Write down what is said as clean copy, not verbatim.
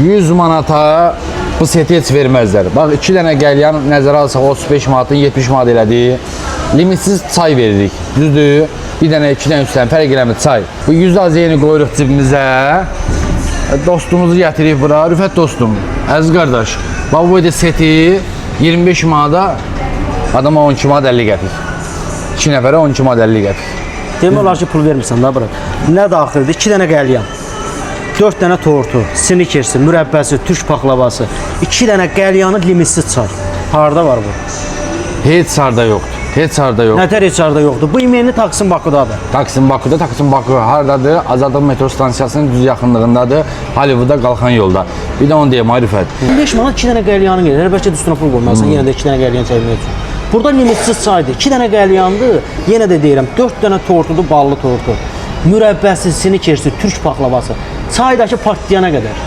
100 manata bu seti heç verməzlər. Bax 2 dənə qəlyan nəzərə alsaq 35 manatın 70 manat elədi. Limitsiz çay veririk. Düzdür? Bir dənə 2 dənə 3 dənə fərq eləmir çay. Bu 100 az yeni qoyuruq cibimizə. Dostumuzu gətiririk bura. Rüfət dostum, əziz qardaş. Bax bu seti 25 manata adama 12 manat 50 qəpik. 2 nəfərə 12 manat 50 qəpik. Demək olar ki, pul vermirsən da bura. Nə daxildir? 2 dənə qəlyan, 4 dənə tortu, snikersi, mürəbbəsi, türk paxlavası, 2 dənə qəlyanı limitsiz çay. Harda var bu? Heç harda yoxdur. Heç harda yoxdur. Nətər heç harda yoxdur? Bu imenli Taksim Bakıdadır. Taksim Bakıda, Taksim Bakı hardadır? Azadlıq metro stansiyasının düz yaxınlığındadır. Hollywoodda qalxan yolda. Bir də onu deyim, Rüfət. 5 manat 2 dənə qəlyanın gedir. Bəlkə də üstünə pul qoymasan, yenə də 2 dənə qəlyan çəkmək üçün. Burada limitsiz çaydır. 2 dənə qəlyandır. Yenə də deyirəm, 4 dənə tortudur, ballı tortu. Mürəbbəsi, snikersi, türk paxlavası. Çaydakı partiyana qədər.